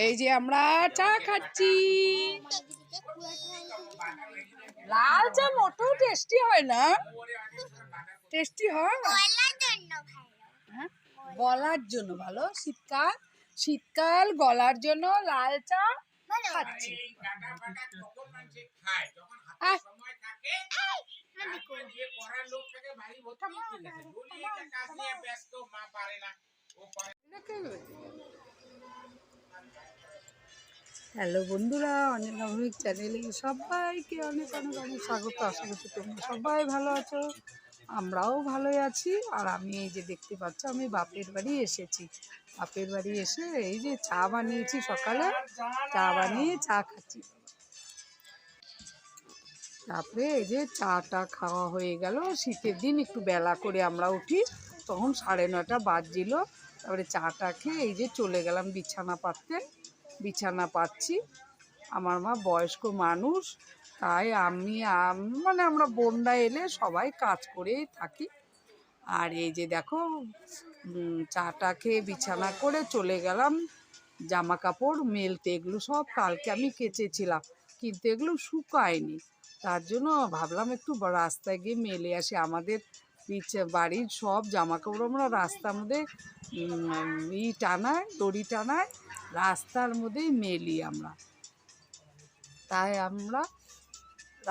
এই যে আমরা চা খাচ্ছি। লাল চা মোটেও টেস্টি হয় না। টেস্টি হয় গলার জন্য ভালো। শীতকাল শীতকাল গলার জন্য লাল চা খাচ্ছি। হ্যালো বন্ধুরা, অনেক অনেক চ্যানেলে সবাইকে অনেক অনেক অনেক স্বাগত। আশা করছি তোমরা সবাই ভালো আছো, আমরাও ভালোই আছি। আর আমি এই যে দেখতে পাচ্ছ, আমি বাপের বাড়ি এসেছি। বাপের বাড়ি এসে এই যে চা বানিয়েছি, সকালে চা বানিয়ে চা খাচ্ছি। তারপরে এই যে চাটা খাওয়া হয়ে গেল। শীতের দিন একটু বেলা করে আমরা উঠি, তখন 9:30 বাজছিল। তারপরে চাটা খেয়ে এই যে চলে গেলাম বিছানা পাততে। বিছানা পাচ্ছি। আমার মা বয়স্ক মানুষ, তাই মানে আমরা বোনরা এলে সবাই কাজ করেই থাকি। আর এই যে দেখো, চাটা খেয়ে বিছানা করে চলে গেলাম জামা কাপড় মেলতে। এগুলো সব কালকে আমি কেচেছিলাম, কিন্তু এগুলো শুকায়নি। তার জন্য ভাবলাম একটু রাস্তায় গিয়ে মেলে আসি। আমাদের বাড়ির সব জামা কাপড় আমরা রাস্তার মধ্যে টানায়, দড়ি টানায় রাস্তার মধ্যেই মেলি আমরা। তাই আমরা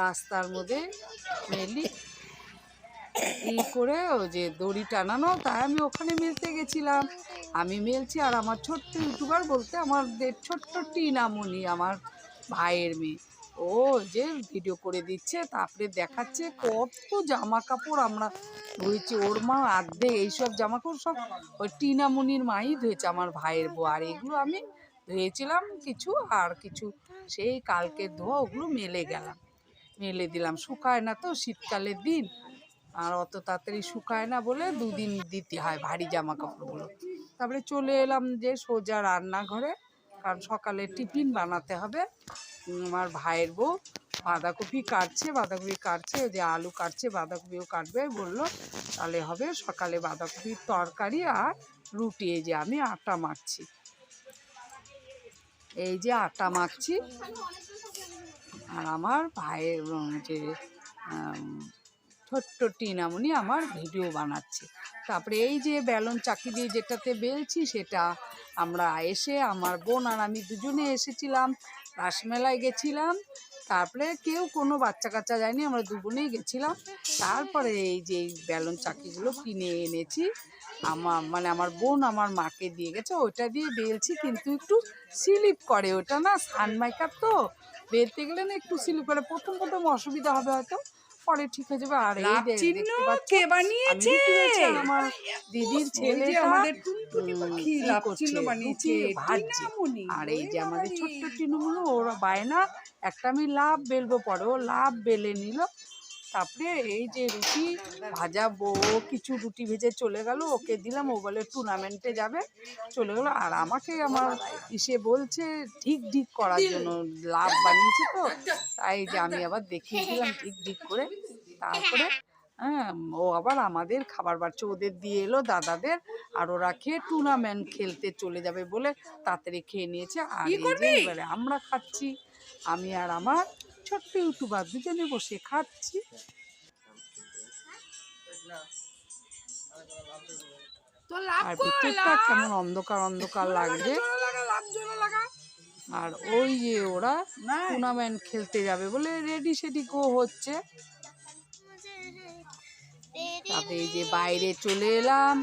রাস্তার মধ্যে মেলি করে, ও যে দড়ি টানানো, তাই আমি ওখানে মেলতে গেছিলাম। আমি মেলছি, আর আমার ছোট্ট ইউটিউবার বলতে আমাদের ছোট্ট টিনামণি, আমার ভাইয়ের মেয়ে, ও যে ভিডিও করে দিচ্ছে, তারপরে দেখাচ্ছে কত জামা কাপড় আমরা ধুয়েছি। ওর মা অর্ধেক এইসব জামা কাপড় সব ওই টিনামণির মাই ধুয়েছে, আমার ভাইয়ের বউ। আর এগুলো আমি ধুয়েছিলাম কিছু, আর কিছু সেই কালকে ধোয়া, ওগুলো মেলে গেলাম, মেলে দিলাম। শুকায় না তো শীতকালের দিন, আর অত তাড়াতাড়ি শুকায় না বলে 2 দিন দিতে হয় ভারী জামা কাপড়গুলো। তারপরে চলে এলাম যে সোজা রান্নাঘরে, কারণ সকালে টিফিন বানাতে হবে। আমার ভাইয়ের বউ বাঁধাকপি কাটছে, যে আলু কাটছে, বাঁধাকপিও কাটবে বললো, তাহলে হবে সকালে বাঁধাকপির তরকারি আর রুটি। এই যে আমি আটা মাখছি, এই যে আটা মাখছি। আর আমার ভাইয়ের যে ছোট্ট টিনামণি আমার ভিডিও বানাচ্ছে। তারপরে এই যে বেলন চাকি দিয়ে যেটাতে বেলছি, সেটা আমরা এসে আমার বোন আর আমি দুজনে এসেছিলাম, রাসমেলায় গেছিলাম। তারপরে কেউ কোনো বাচ্চা কাচ্চা যায়নি, আমরা দুজনেই গেছিলাম। তারপরে এই যে বেলন চাকিগুলো কিনে এনেছি। আমার বোন আমার মাকে দিয়ে গেছে, ওইটা দিয়ে বেলছি, কিন্তু একটু স্লিপ করে। ওটা না সানমাইকার, তো বেলতে গেলে না একটু স্লিপ করে। প্রথম অসুবিধা হবে হয়তো, পরে ঠিক হয়ে যাবে। আর এই দেখতে পাচ্ছ, কে বানিয়েছে? আমার দিদির ছেলেটা আমাদের টুনটুনি পাখি লাভ চিহ্ন বানিয়েছে, ভাজছে। টিনামণি। আর এই যে আমাদের ছোট্ট টিনুগুলো, ওরা বায়না একটা আমি লাভ বেলবো, পরে ও লাভ বেলে নিল। তারপরে এই যে রুটি ভাজাবো, কিছু রুটি ভেজে চলে গেল, ওকে দিলাম, ও বলে টুর্নামেন্টে যাবে, চলে গেলো। আর আমাকে আমার বলছে ঢিক ঢিক করার জন্য, লাভ বানিয়েছে তো, তাই যে আমি আবার দেখিয়ে দিলাম ঢিক ঢিক করে। তারপরে হ্যাঁ, ও আবার আমাদের খাবার বাড়ছে, ওদের দিয়ে এলো দাদাদের, আর ওরা খেয়ে টুর্নামেন্ট খেলতে চলে যাবে বলে তাড়াতাড়ি খেয়ে নিয়েছে। আর এই যে এবারে আমরা খাচ্ছি, আমি আর আমার ছোট্ট ইউটিউবার দুজনে বসে খাচ্ছি। আর ভিতরটা কেমন অন্ধকার অন্ধকার লাগছে। আর ওই যে ওরা টুর্নামেন্ট খেলতে যাবে বলে রেডি সেডি গো হচ্ছে। তারপরে এই যে বাইরে চলে এলাম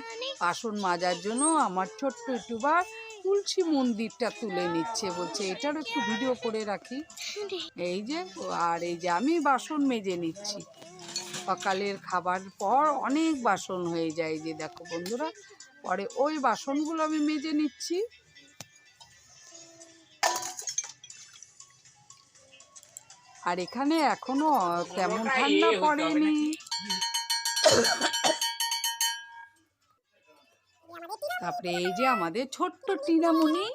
বাসন মাজার জন্য। আমার ছোট্ট ইউটিউবার তুলসী মন্দিরটা তুলে নিচ্ছে, বলছে এটার একটু ভিডিও করে রাখি। এই যে, আর এই যে আমি বাসন মেজে নিচ্ছি। সকালের খাবার পর অনেক বাসন হয়ে যায়, যে দেখো বন্ধুরা, পরে ওই বাসনগুলো আমি মেজে নিচ্ছি। আর এখানে এখনো তেমন ঠান্ডা পড়েনি। তারপরে এই যে আমাদের ছোট্ট টিনামণি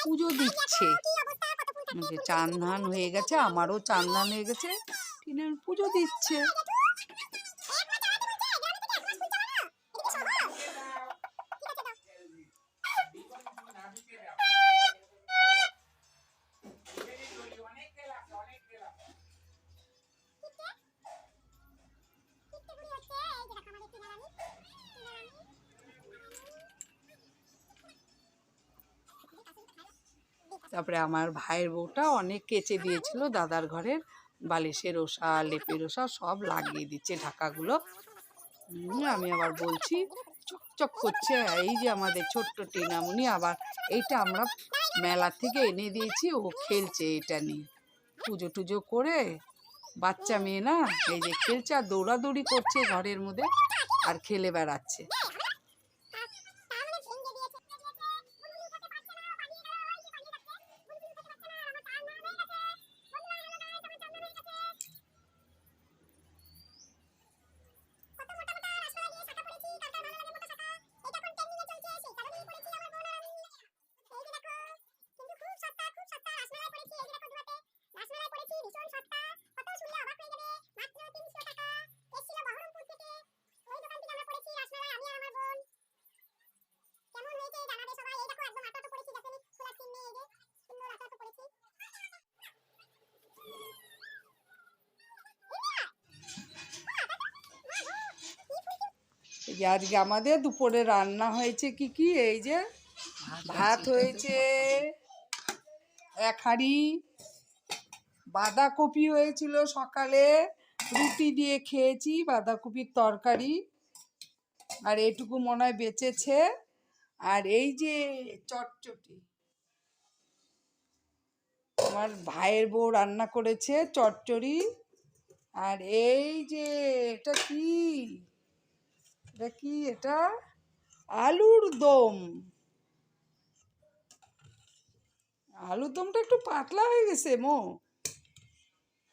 পুজো দিচ্ছে। চান ধান হয়ে গেছে, আমারও চান ধান হয়ে গেছে, টিনার পুজো দিচ্ছে। তারপরে আমার ভাইয়ের বউটা অনেক কেচে দিয়েছিল দাদার ঘরের বালিশের ওষা লেপের ওষা সব লাগিয়ে দিচ্ছে ঢাকাগুলো। আমি আবার বলছি চকচক করছে। এই যে আমাদের ছোট্ট টিনামুনি, আবার এইটা আমরা মেলা থেকে এনে দিয়েছি, ও খেলছে এটা নিয়ে পুজো টুজো করে। বাচ্চা মেয়ে না, এই যে খেলছে আর দৌড়াদৌড়ি করছে ঘরের মধ্যে আর খেলে বেড়াচ্ছে। আজকে আমাদের দুপুরে রান্না হয়েছে কি কি, এই যে ভাত হয়েছে, এক হাঁড়ি বাঁধাকপি হয়েছিল সকালে, রুটি দিয়ে খেয়েছি বাঁধাকপির তরকারি, আর এইটুকু মনে হয় বেঁচেছে। আর এই যে চটচটি আমার ভাইয়ের বউ রান্না করেছে চচ্চড়ি। আর এই যে এটা কি, এটা আলুর দম। আলুর দমটা একটু পাতলা হয়ে গেছে মো।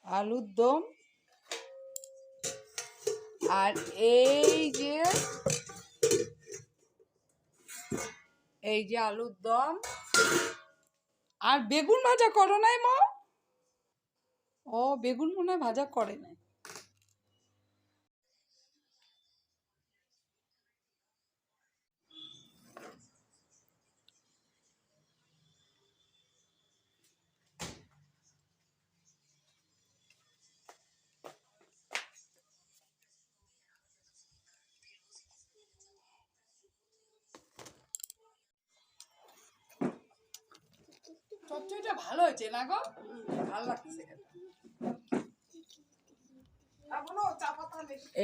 আলুর দম আর এই যে আলুর দম আর বেগুন ভাজা করো নাই মো? ও বেগুন মনে হয় ভাজা করে নাই। চচ্চড়িটা ভালো হয়েছে না গো, ভালো লাগছে।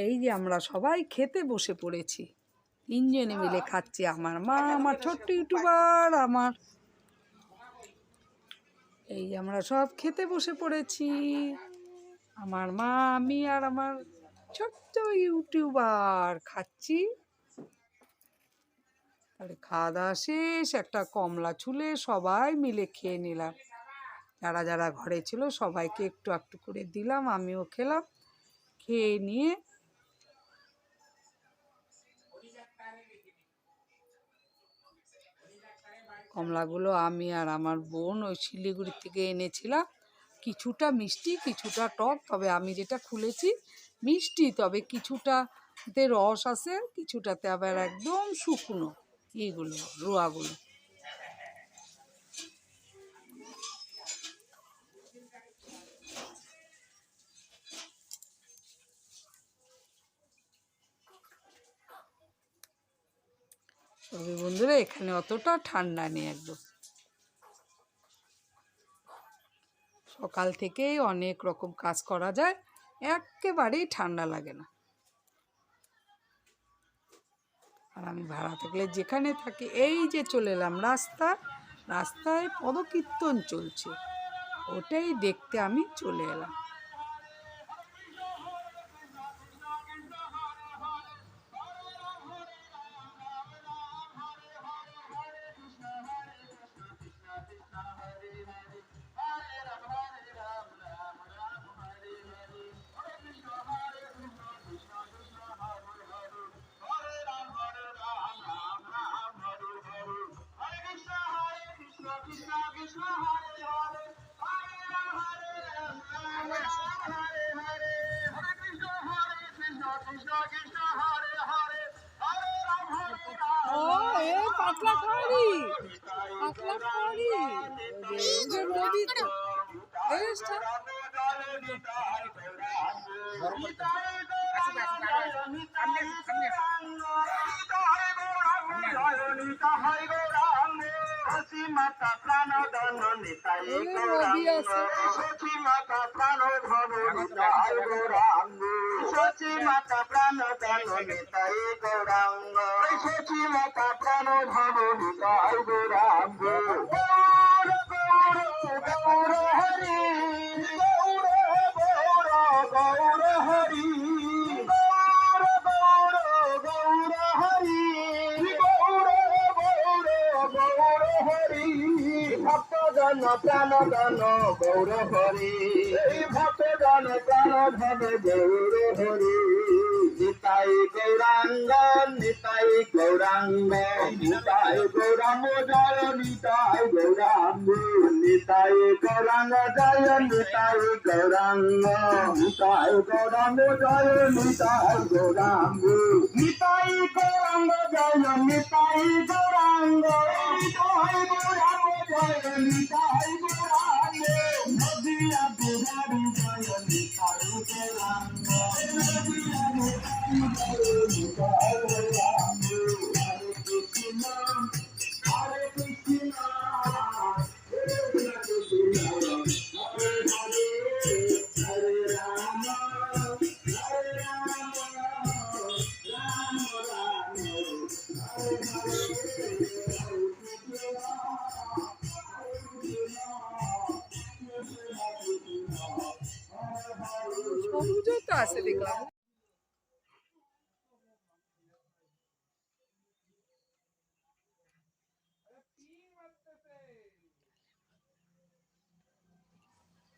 এই যে আমরা সবাই খেতে বসে পড়েছি, তিনজনে মিলে খাচ্ছি, আমার মা, আমার ছোট্ট ইউটিউবার, আমার এই আমরা সব খেতে বসে পড়েছি, আমার মা, আমি আর আমার ছোট্ট ইউটিউবার খাচ্ছি। তাহলে খাওয়া দাওয়া শেষ, একটা কমলা ছুলে সবাই মিলে খেয়ে নিলাম। যারা যারা ঘরে ছিল সবাইকে একটু একটু করে দিলাম, আমিও খেলাম। খেয়ে নিয়ে কমলাগুলো আমি আর আমার বোন ওই শিলিগুড়ি থেকে এনেছিলাম, কিছুটা মিষ্টি কিছুটা টক, তবে আমি যেটা খুলেছি মিষ্টি, তবে কিছুটাতে রস আছে, কিছুটাতে আবার একদম শুকনো এইগুলো রোয়াগুলো। তবে বন্ধুরা এখানে অতটা ঠান্ডা নেই, একদম সকাল থেকেই অনেক রকম কাজ করা যায়, একেবারেই ঠান্ডা লাগে না। আর আমি ভাড়া থাকলে যেখানে থাকি, এই যে চলে এলাম রাস্তায় পদকীর্তন চলছে, ওটাই দেখতে আমি চলে এলাম। পাতলা খাওয়ারি পাতলা করি রবি তো এসটা মাতা প্রাণ ধন নিতাই রবি আছে সচি মাতা প্রাণ ধন নিতাই গৌরাঙ্গ সচি মাতা প্রাণ ধন নিতাই গৌরাঙ্গ সচি মাতা প্রাণ ধন নিতাই গৌরাঙ্গ গৌর গৌর গৌর হরি গৌর গৌর গৌর হরি গৌর গৌর গৌর হরি গৌর গৌর গৌর হরি ভক্তজন প্রাণ ধন গৌর হরি ভক্তজন প্রাণ ধন গৌর হরি নিতাই গৌরাঙ্গ নিতাই গৌরাঙ্গ নিতাই গৌরাঙ্গ জয় নিতাই গৌরাঙ্গ নিতাই গৌরাঙ্গ জয় নিতাই গৌরাঙ্গ নিতাই গৌরাঙ্গ জয় নিতাই গৌরাঙ্গ নিতাই গৌরাঙ্গ জয় নিতাই গৌরাঙ্গ নিতাই গৌরাঙ্গ জয় নিতাই গৌরাঙ্গ নদিয়া বিহারী জয় নিতাই গৌরাঙ্গ নদিয়া বিহারী জয় নিতাই গৌরাঙ্গ হরে কৃষ্ণ হরে কৃষ্ণ হরে হরে হরে রাম হরে রাম রাম রাম হরে সবুজও তো আছে দেখলাম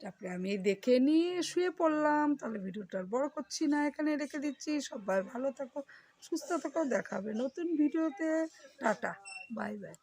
তারপরে আমি দেখে নিয়ে শুয়ে পড়লাম। তাহলে ভিডিওটা আর বড় করছি না, এখানে রেখে দিচ্ছি। সবাই ভালো থাকো, সুস্থ থাকো, দেখা হবে নতুন ভিডিওতে। Tata, bye bye.